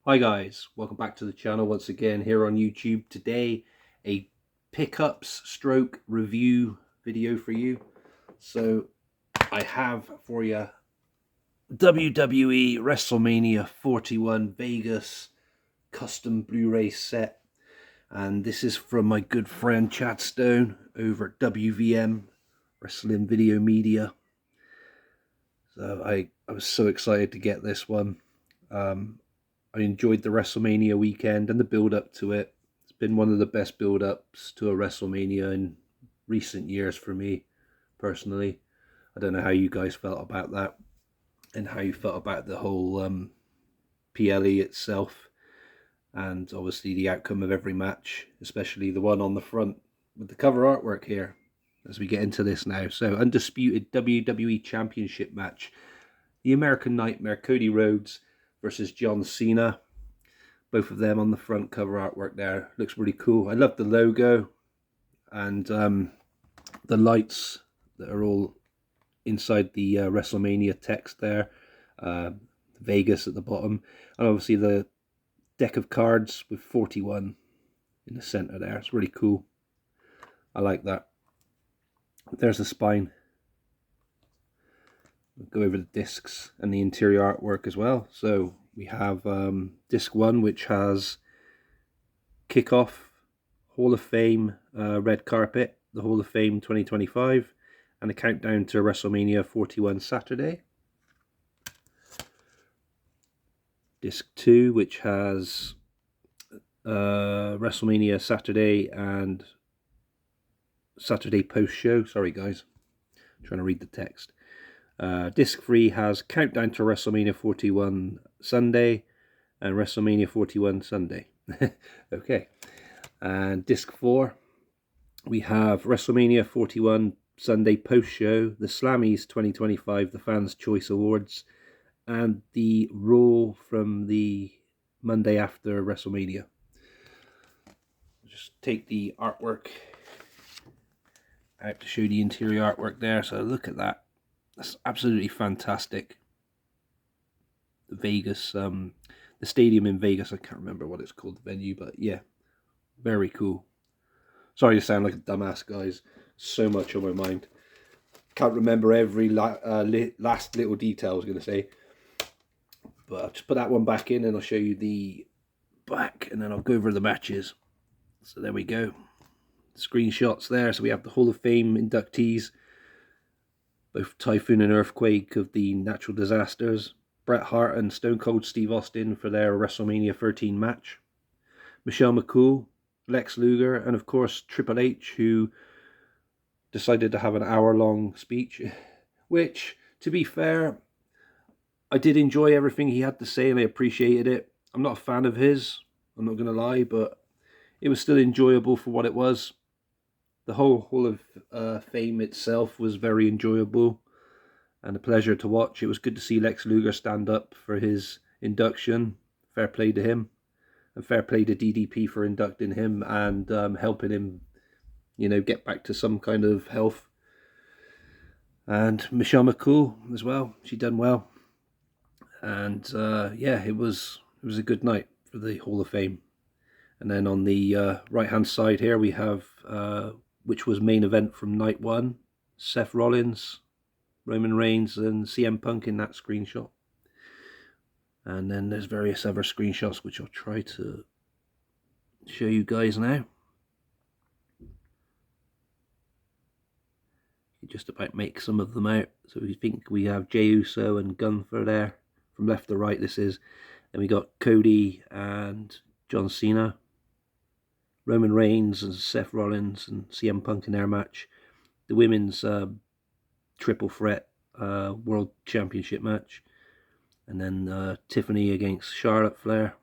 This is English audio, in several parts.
Hi guys, welcome back to the channel once again here on YouTube. Today a pickups stroke review video for you. So I have for you WWE Wrestlemania 41 Vegas custom Blu-ray set, and this is from my good friend Chad Stone over at WVM Wrestling Video Media. So I was so excited to get this one. I enjoyed the WrestleMania weekend and the build-up to it. It's been one of the best build-ups to a WrestleMania in recent years for me, personally. I don't know how you guys felt about that and how you felt about the whole PLE itself, and obviously the outcome of every match, especially the one on the front with the cover artwork here as we get into this now. So, undisputed WWE Championship match. The American Nightmare, Cody Rhodes versus John Cena. Both of them on the front cover artwork there. Looks really cool. I love the logo and the lights that are all inside the WrestleMania text there. Vegas at the bottom. And obviously the deck of cards with 41 in the center there. It's really cool. I like that. There's the spine. We'll go over the discs and the interior artwork as well. So we have disc 1, which has Kickoff, Hall of Fame, Red Carpet, the Hall of Fame 2025, and the countdown to WrestleMania 41 Saturday. Disc 2, which has WrestleMania Saturday and Saturday post-show. Sorry guys, I'm trying to read the text. Disc 3 has Countdown to WrestleMania 41 Sunday and WrestleMania 41 Sunday. Okay. And Disc 4, we have WrestleMania 41 Sunday post-show, the Slammies 2025, the Fans' Choice Awards, and the Raw from the Monday after WrestleMania. Just take the artwork out to show the interior artwork there. So look at that. That's absolutely fantastic. The Vegas, the stadium in Vegas, I can't remember what it's called, the venue, but yeah, very cool. Sorry to sound like a dumbass, guys. So much on my mind. Can't remember every last little detail I was going to say. But I'll just put that one back in and I'll show you the back and then I'll go over the matches. So there we go. Screenshots there. So we have the Hall of Fame inductees. Both Typhoon and Earthquake of the natural disasters. Bret Hart and Stone Cold Steve Austin for their WrestleMania 13 match. Michelle McCool, Lex Luger, and of course Triple H, who decided to have an hour-long speech, which, to be fair, I did enjoy everything he had to say and I appreciated it. I'm not a fan of his, I'm not going to lie, but it was still enjoyable for what it was. The whole Hall of Fame itself was very enjoyable and a pleasure to watch. It was good to see Lex Luger stand up for his induction. Fair play to him. And fair play to DDP for inducting him and helping him, you know, get back to some kind of health. And Michelle McCool as well. She done well. And yeah, it was a good night for the Hall of Fame. And then on the right-hand side here, we have... which was main event from night 1, Seth Rollins, Roman Reigns, and CM Punk in that screenshot. And then there's various other screenshots, which I'll try to show you guys now. You just about make some of them out. So we think we have Jey Uso and Gunther there, from left to right this is. Then we got Cody and John Cena. Roman Reigns and Seth Rollins and CM Punk in their match. The women's triple threat world championship match. And then Tiffany against Charlotte Flair.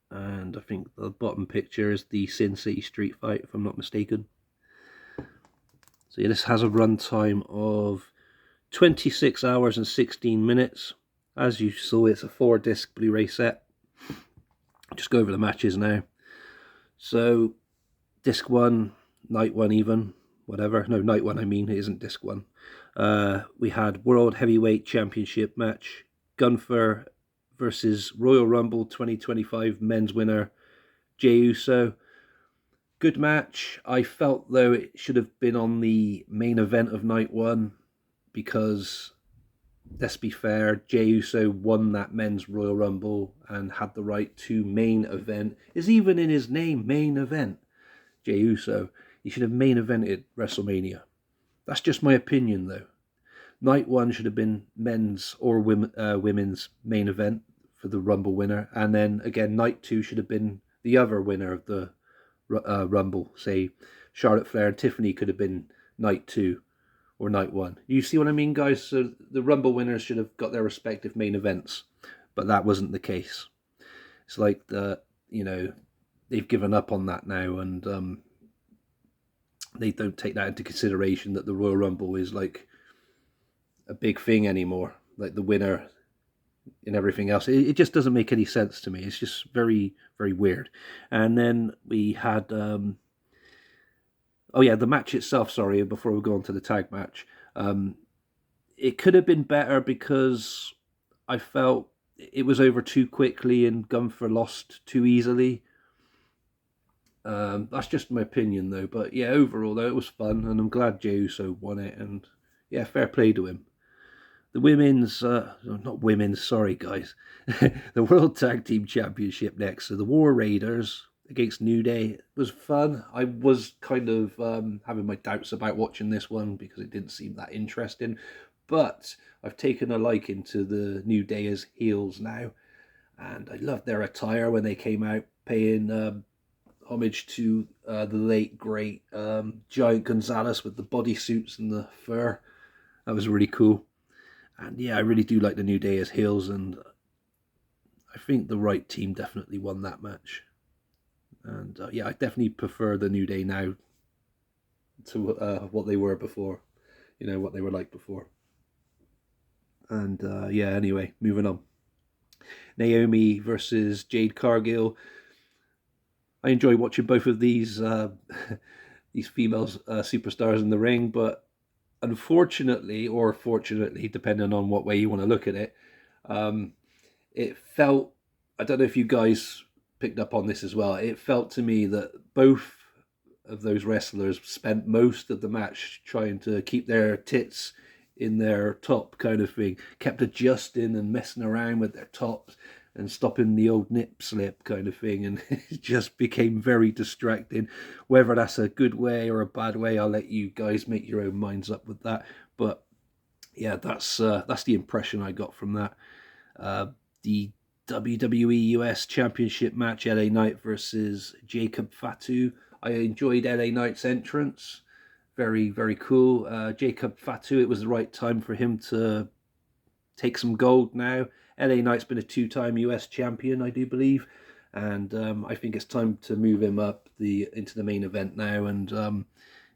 And I think the bottom picture is the Sin City Street fight, if I'm not mistaken. So yeah, this has a runtime of 26 hours and 16 minutes. As you saw, it's a 4-disc Blu-ray set. Just go over the matches now. So, disc 1, night 1 even, whatever. No, night 1 I mean, it isn't disc 1. We had World Heavyweight Championship match, Gunther versus Royal Rumble 2025 men's winner Jey Uso. Good match. I felt though it should have been on the main event of night one because, let's be fair, Jey Uso won that men's Royal Rumble and had the right to main event. Is even in his name, main event. Jey Uso. He should have main evented WrestleMania. That's just my opinion though. Night one should have been men's or women's main event for the Rumble winner. And then again, night two should have been the other winner of the Rumble. Say Charlotte Flair and Tiffany could have been night two or night one. You see what I mean, guys? So the Rumble winners should have got their respective main events. But that wasn't the case. It's like they've given up on that now, and they don't take that into consideration that the Royal Rumble is like a big thing anymore, like the winner and everything else. It just doesn't make any sense to me. It's just very, very weird. And then we had the match itself, sorry, before we go on to the tag match. It could have been better because I felt it was over too quickly and Gunther lost too easily. That's just my opinion though, but yeah, overall though it was fun, and I'm glad Jey Uso won it, and yeah, fair play to him. The sorry guys, the World Tag Team Championship next. So the War Raiders against New Day was fun. I was kind of having my doubts about watching this one because it didn't seem that interesting, but I've taken a liking to the New Day as heels now, and I loved their attire when they came out, paying homage to the late great Giant Gonzalez with the bodysuits and the fur. That was really cool. And yeah, I really do like the New Day as heels, and I think the right team definitely won that match. And yeah, I definitely prefer the New Day now to what they were before, what they were like before. And yeah, anyway, moving on. Naomi versus Jade Cargill. I enjoy watching both of these these female superstars in the ring, but unfortunately, or fortunately, depending on what way you want to look at it, it felt, I don't know if you guys picked up on this as well, it felt to me that both of those wrestlers spent most of the match trying to keep their tits in their top kind of thing, kept adjusting and messing around with their tops and stopping the old nip slip kind of thing, and it just became very distracting. Whether that's a good way or a bad way, I'll let you guys make your own minds up with that. But yeah, that's the impression I got from that. The WWE US Championship match, LA Knight versus Jacob Fatu. I enjoyed LA Knight's entrance. Very, very cool. Jacob Fatu, it was the right time for him to take some gold now. LA Knight's been a two-time US champion, I do believe, and I think it's time to move him up into the main event now, and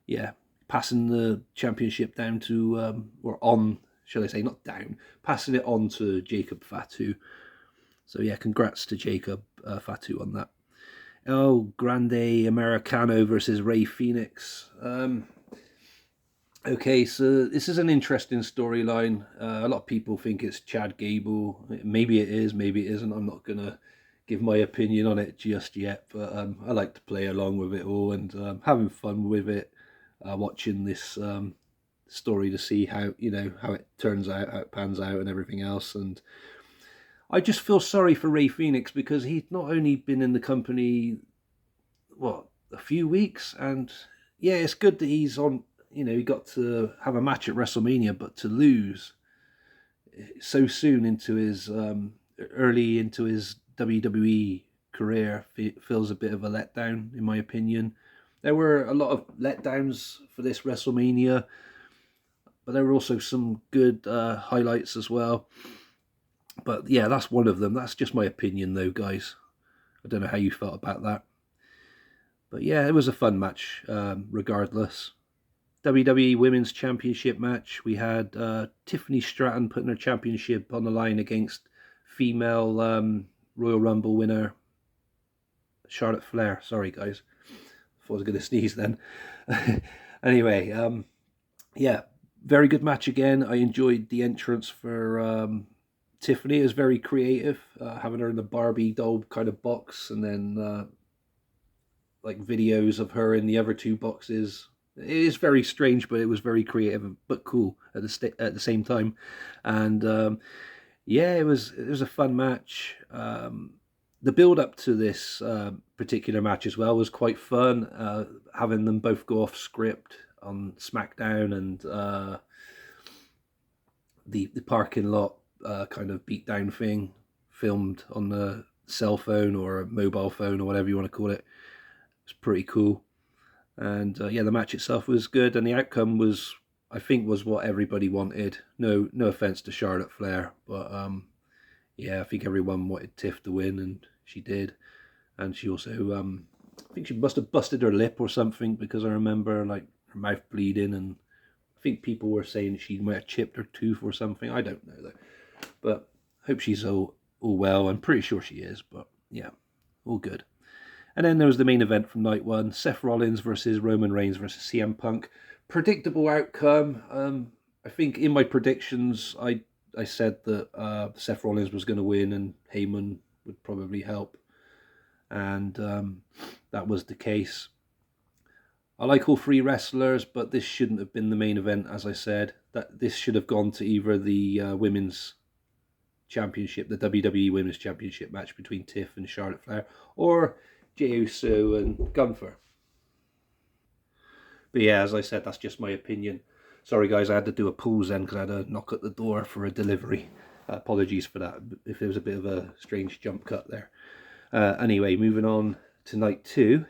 yeah, passing the championship down to, or on, shall I say, not down, passing it on to Jacob Fatu. So yeah, congrats to Jacob Fatu on that. El Grande Americano versus Rey Fenix. Okay, so this is an interesting storyline. A lot of people think it's Chad Gable. Maybe it is, maybe it isn't. I'm not going to give my opinion on it just yet, but I like to play along with it all and having fun with it, watching this story to see how it turns out, how it pans out and everything else. And I just feel sorry for Rey Fenix because he's not only been in the company, a few weeks, and yeah, it's good that he's on. He got to have a match at WrestleMania, but to lose so soon into his early into his WWE career feels a bit of a letdown, in my opinion. There were a lot of letdowns for this WrestleMania, but there were also some good highlights as well. But yeah, that's one of them. That's just my opinion, though, guys. I don't know how you felt about that. But yeah, it was a fun match, regardless. WWE Women's Championship match. We had Tiffany Stratton putting her championship on the line against female Royal Rumble winner Charlotte Flair. Sorry, guys. I thought I was going to sneeze then. Anyway, yeah, very good match again. I enjoyed the entrance for Tiffany. It was very creative, having her in the Barbie doll kind of box, and then like videos of her in the other two boxes. It is very strange, but it was very creative but cool at the same time. And yeah, it was a fun match. The build up to this particular match as well was quite fun. Having them both go off script on SmackDown, and the parking lot kind of beatdown thing filmed on the cell phone or a mobile phone or whatever you want to call it. It's pretty cool. And yeah, the match itself was good, and the outcome was, I think, was what everybody wanted. No offense to Charlotte Flair, but yeah, I think everyone wanted Tiff to win, and she did. And she also, I think she must have busted her lip or something, because I remember like her mouth bleeding, and I think people were saying she might have chipped her tooth or something. I don't know though, but I hope she's all well. I'm pretty sure she is, but yeah, all good. And then there was the main event from night one: Seth Rollins versus Roman Reigns versus CM Punk. Predictable outcome. I think in my predictions, I said that Seth Rollins was going to win and Heyman would probably help, and that was the case. I like all three wrestlers, but this shouldn't have been the main event. As I said, that this should have gone to either the women's championship, the WWE Women's Championship match between Tiff and Charlotte Flair, or Jey Uso and Gunther. But yeah, as I said, that's just my opinion. Sorry guys, I had to do a pause then because I had a knock at the door for a delivery. Apologies for that, if there was a bit of a strange jump cut there. Anyway, moving on to night two.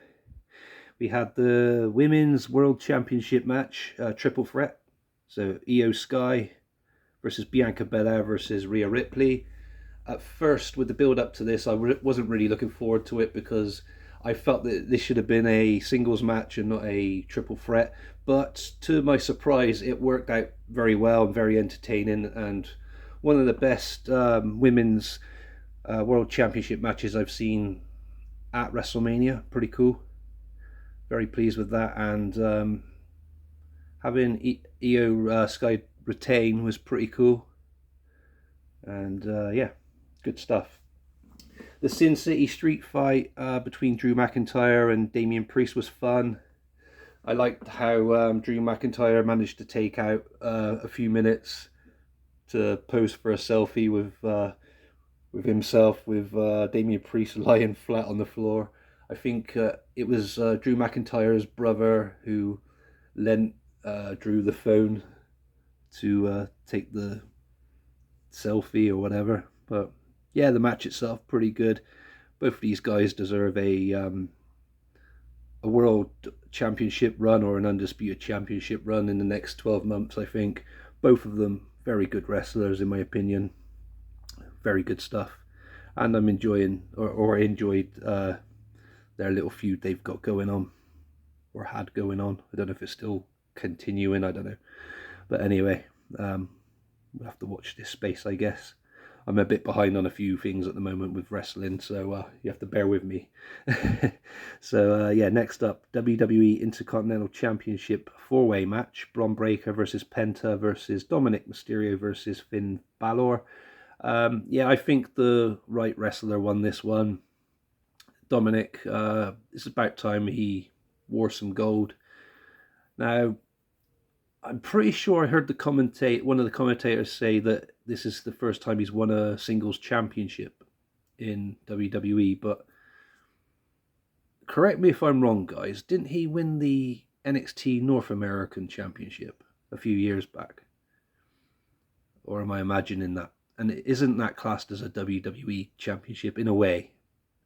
We had the Women's World Championship match, triple threat. So Io Sky versus Bianca Belair versus Rhea Ripley. At first, with the build up to this, I wasn't really looking forward to it, because I felt that this should have been a singles match and not a triple threat. But to my surprise, it worked out very well and very entertaining, and one of the best women's World Championship matches I've seen at Wrestlemania. Pretty cool. Very pleased with that, and having Io Sky retain was pretty cool. And yeah, good stuff. The Sin City street fight between Drew McIntyre and Damian Priest was fun. I liked how Drew McIntyre managed to take out a few minutes to pose for a selfie with himself, with Damian Priest lying flat on the floor. I think it was Drew McIntyre's brother who lent Drew the phone to take the selfie or whatever. But yeah, the match itself pretty good. Both of these guys deserve a world championship run or an undisputed championship run in the next 12 months, I think. Both of them very good wrestlers in my opinion. Very good stuff. And I'm enjoying or enjoyed their little feud they've got going on, or had going on. I don't know if it's still continuing, I don't know. But anyway, we'll have to watch this space, I guess. I'm a bit behind on a few things at the moment with wrestling, so you have to bear with me. So yeah, next up, WWE Intercontinental Championship 4-way match: Bron Breakker versus Penta versus Dominic Mysterio versus Finn Balor. Yeah, I think the right wrestler won this one. Dominic, it's about time he wore some gold. Now, I'm pretty sure I heard one of the commentators say that this is the first time he's won a singles championship in WWE, but correct me if I'm wrong, guys. Didn't he win the NXT North American Championship a few years back? Or am I imagining that? And isn't that classed as a WWE Championship in a way?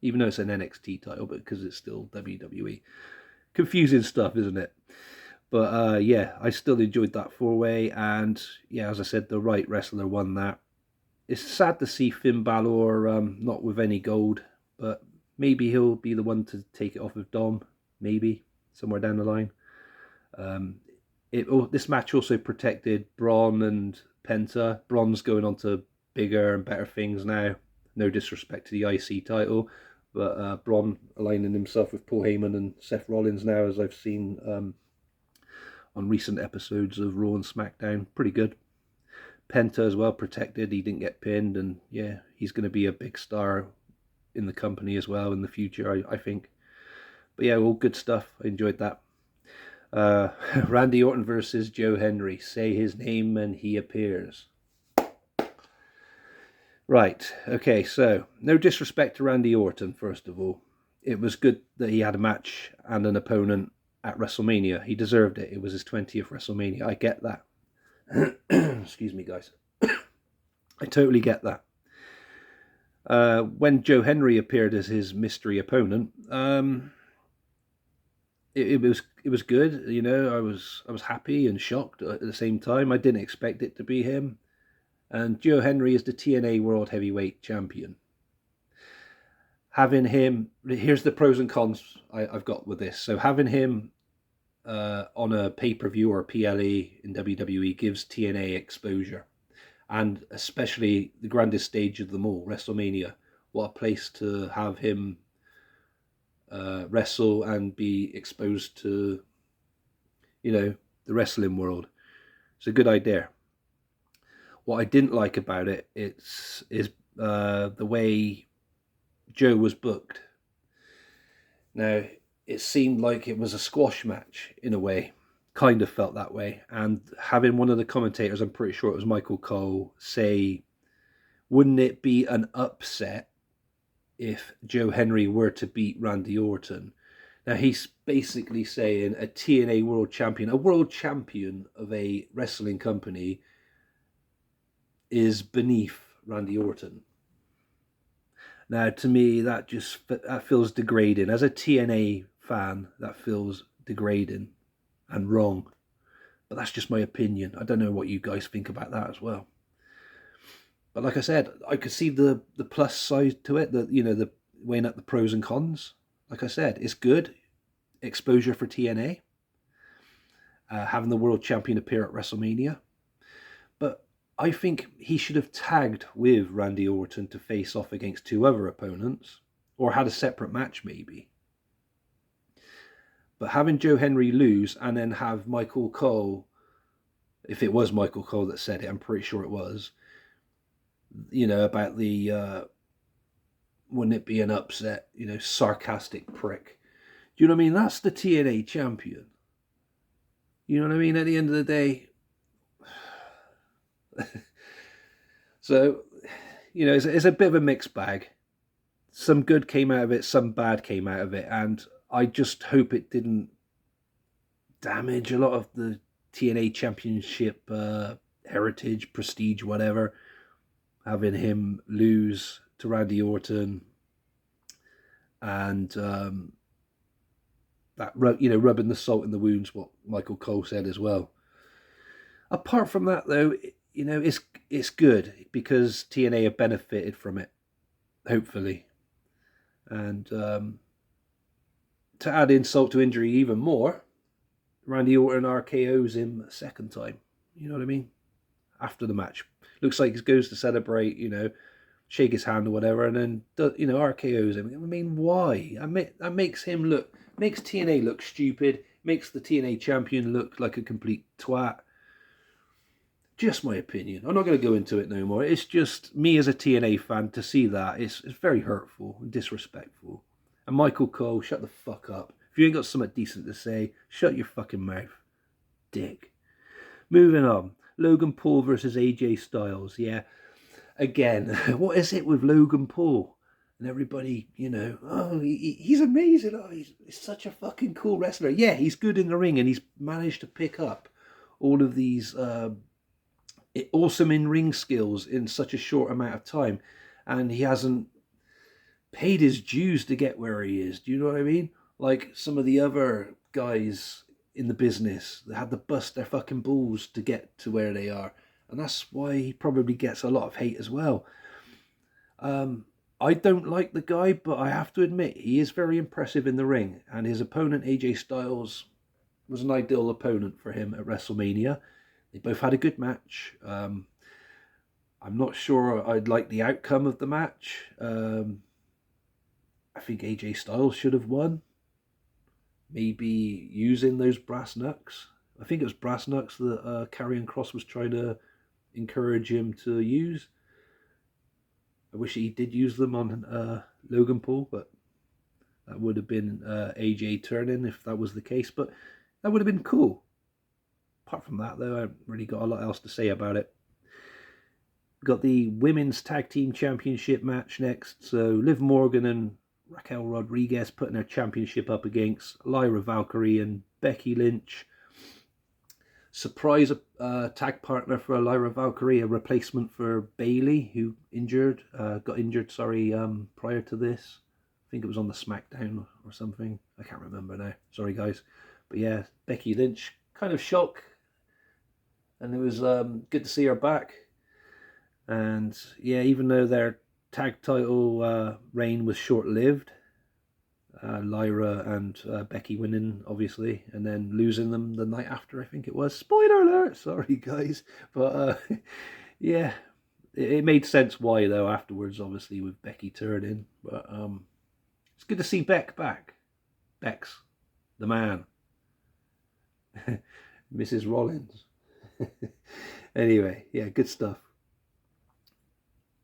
Even though it's an NXT title, but because it's still WWE. Confusing stuff, isn't it? But yeah, I still enjoyed that 4-way, and yeah, as I said, the right wrestler won that. It's sad to see Finn Balor not with any gold, but maybe he'll be the one to take it off of Dom, maybe, somewhere down the line. This match also protected Braun and Penta. Braun's going on to bigger and better things now. No disrespect to the IC title, but Braun aligning himself with Paul Heyman and Seth Rollins now, as I've seen on recent episodes of Raw and SmackDown. Pretty good. Penta as well, protected. He didn't get pinned, and yeah, he's going to be a big star in the company as well in the future, I think. But yeah, all good stuff. I enjoyed that. Randy Orton versus Joe Henry. Say his name and he appears. Right, okay, so no disrespect to Randy Orton, first of all. It was good that he had a match and an opponent at WrestleMania. He deserved it. It was his 20th WrestleMania. I get that. Excuse me, guys. I totally get that. When Joe Henry appeared as his mystery opponent, it was good. You know, I was happy and shocked at the same time. I didn't expect it to be him. And Joe Henry is the TNA World Heavyweight Champion. Having him, here's the pros and cons I've got with this. So having him on a pay-per-view or a PLE in WWE gives TNA exposure. And especially the grandest stage of them all, WrestleMania. What a place to have him wrestle and be exposed to, you know, the wrestling world. It's a good idea. What I didn't like about it is the way Joe was booked. Now, it seemed like it was a squash match in a way. Kind of felt that way. And having one of the commentators, I'm pretty sure it was Michael Cole, say, wouldn't it be an upset if Joe Henry were to beat Randy Orton? Now, he's basically saying a TNA world champion of a wrestling company is beneath Randy Orton. Now, to me, that feels degrading. As a TNA fan, that feels degrading and wrong. But that's just my opinion. I don't know what you guys think about that as well. But like I said, I could see the plus side to it, the weighing up the pros and cons. Like I said, it's good. Exposure for TNA. Having the world champion appear at WrestleMania. But I think he should have tagged with Randy Orton to face off against two other opponents, or had a separate match maybe. But having Joe Henry lose and then have Michael Cole, if it was Michael Cole that said it, I'm pretty sure it was, you know, about the, wouldn't it be an upset, you know, sarcastic prick. Do you know what I mean? That's the TNA champion. You know what I mean? At the end of the day, so, you know, it's a bit of a mixed bag. Some good came out of it, some bad came out of it, and I just hope it didn't damage a lot of the TNA championship heritage, prestige, whatever. Having him lose to Randy Orton and that, you know, rubbing the salt in the wounds, what Michael Cole said as well. Apart from that, though, you know, it's good because TNA have benefited from it, hopefully. And to add insult to injury even more, Randy Orton RKO's him a second time. You know what I mean? After the match. Looks like he goes to celebrate, you know, shake his hand or whatever, and then, you know, RKO's him. I mean, why? That makes TNA look stupid, makes the TNA champion look like a complete twat. Just my opinion. I'm not going to go into it no more. It's just me as a TNA fan to see that. It's very hurtful and disrespectful. And Michael Cole, shut the fuck up. If you ain't got something decent to say, shut your fucking mouth. Dick. Moving on. Logan Paul versus AJ Styles. Yeah. Again, what is it with Logan Paul? And everybody, you know, oh, he's amazing. Oh, he's such a fucking cool wrestler. Yeah, he's good in the ring and he's managed to pick up all of these awesome in-ring skills in such a short amount of time. And he hasn't paid his dues to get where he is. Do you know what I mean? Like some of the other guys in the business that had to bust their fucking balls to get to where they are. And that's why he probably gets a lot of hate as well. I don't like the guy, but I have to admit he is very impressive in the ring. And his opponent, AJ Styles, was an ideal opponent for him at WrestleMania. They both had a good match. I'm not sure I'd like the outcome of the match. I think AJ Styles should have won. Maybe using those brass knucks. I think it was brass knucks that Karrion Kross was trying to encourage him to use. I wish he did use them on Logan Paul, but that would have been AJ turning if that was the case. But that would have been cool. Apart from that, though, I haven't really got a lot else to say about it. We've got the Women's Tag Team Championship match next. So Liv Morgan and Raquel Rodriguez putting their championship up against Lyra Valkyrie and Becky Lynch. Surprise tag partner for Lyra Valkyrie, a replacement for Bayley, who got injured prior to this. I think it was on the SmackDown or something. I can't remember now. Sorry, guys. But yeah, Becky Lynch, kind of shock. And it was good to see her back. And yeah, even though their tag title reign was short-lived, Lyra and Becky winning, obviously, and then losing them the night after, I think it was. Spoiler alert! Sorry, guys. But yeah, it made sense why, though, afterwards, obviously, with Becky turning. But it's good to see Beck back. Bex, the man. Mrs. Rollins. Anyway, yeah, good stuff.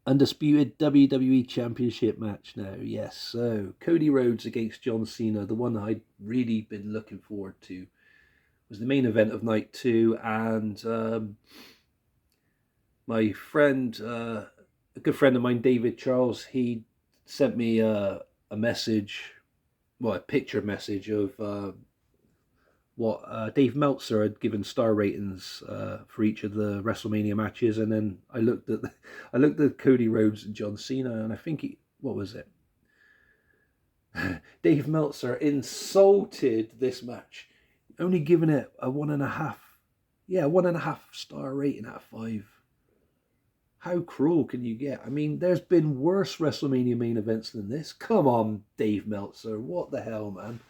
Undisputed WWE Championship match now. Yes, so Cody Rhodes against John Cena, the one I'd really been looking forward to, was the main event of night 2. And my friend, a good friend of mine, David Charles, he sent me a message, well, a picture message of what Dave Meltzer had given star ratings for each of the WrestleMania matches, and then I looked at Cody Rhodes and John Cena, and I think what was it? Dave Meltzer insulted this match, only giving it a 1.5. Yeah, 1.5 star rating out of 5. How cruel can you get? I mean, there's been worse WrestleMania main events than this. Come on, Dave Meltzer, what the hell, man?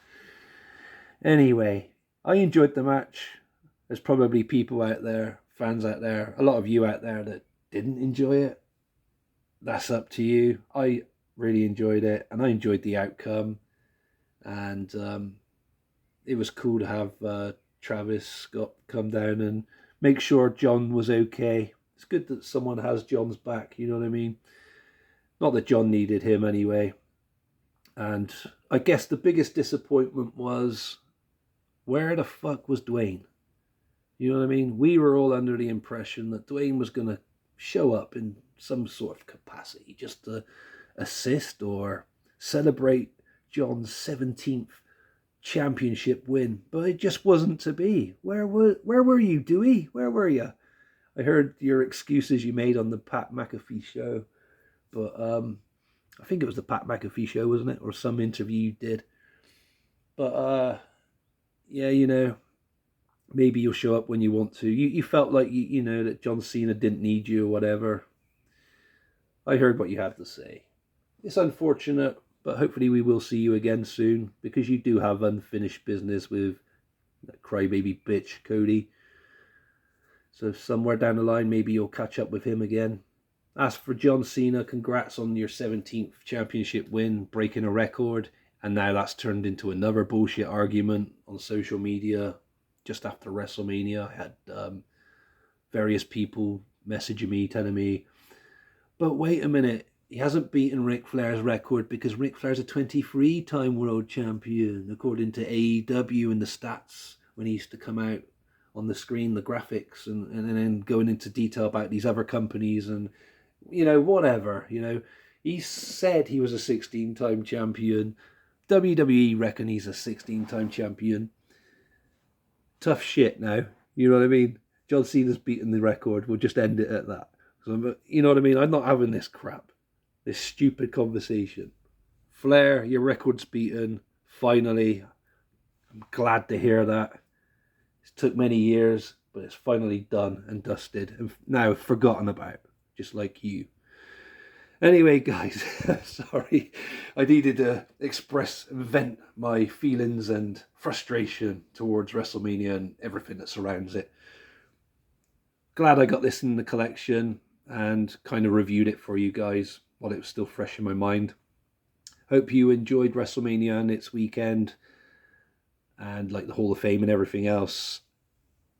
Anyway, I enjoyed the match. There's probably people out there, fans out there, a lot of you out there that didn't enjoy it. That's up to you. I really enjoyed it, and I enjoyed the outcome. And it was cool to have Travis Scott come down and make sure John was okay. It's good that someone has John's back, you know what I mean? Not that John needed him anyway. And I guess the biggest disappointment was, where the fuck was Dwayne? You know what I mean? We were all under the impression that Dwayne was going to show up in some sort of capacity, just to assist or celebrate John's 17th championship win. But it just wasn't to be. Where were you, Dewey? Where were you? I heard your excuses you made on the Pat McAfee show. But I think it was the Pat McAfee show, wasn't it? Or some interview you did. But yeah, you know, maybe you'll show up when you want to. You felt like, you know, that John Cena didn't need you or whatever. I heard what you had to say. It's unfortunate, but hopefully we will see you again soon, because you do have unfinished business with that crybaby bitch, Cody. So somewhere down the line, maybe you'll catch up with him again. As for John Cena, congrats on your 17th championship win, breaking a record. And now that's turned into another bullshit argument on social media just after WrestleMania. I had various people messaging me, telling me, but wait a minute, he hasn't beaten Ric Flair's record because Ric Flair's a 23-time world champion, according to AEW and the stats when he used to come out on the screen, the graphics, and then going into detail about these other companies and, you know, whatever, you know. He said he was a 16-time champion. WWE reckon he's a 16-time champion. Tough shit now. You know what I mean? John Cena's beaten the record. We'll just end it at that. So, you know what I mean? I'm not having this crap. This stupid conversation. Flair, your record's beaten. Finally. I'm glad to hear that. It took many years, but it's finally done and dusted. And now forgotten about. Just like you. Anyway, guys, sorry, I needed to express and vent my feelings and frustration towards WrestleMania and everything that surrounds it. Glad I got this in the collection and kind of reviewed it for you guys while it was still fresh in my mind. Hope you enjoyed WrestleMania and its weekend and like the Hall of Fame and everything else.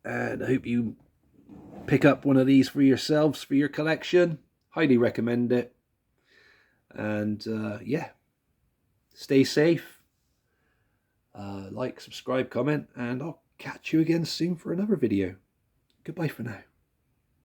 And I hope you pick up one of these for yourselves for your collection. Highly recommend it. And yeah, stay safe. Like, subscribe, comment, and I'll catch you again soon for another video. Goodbye for now.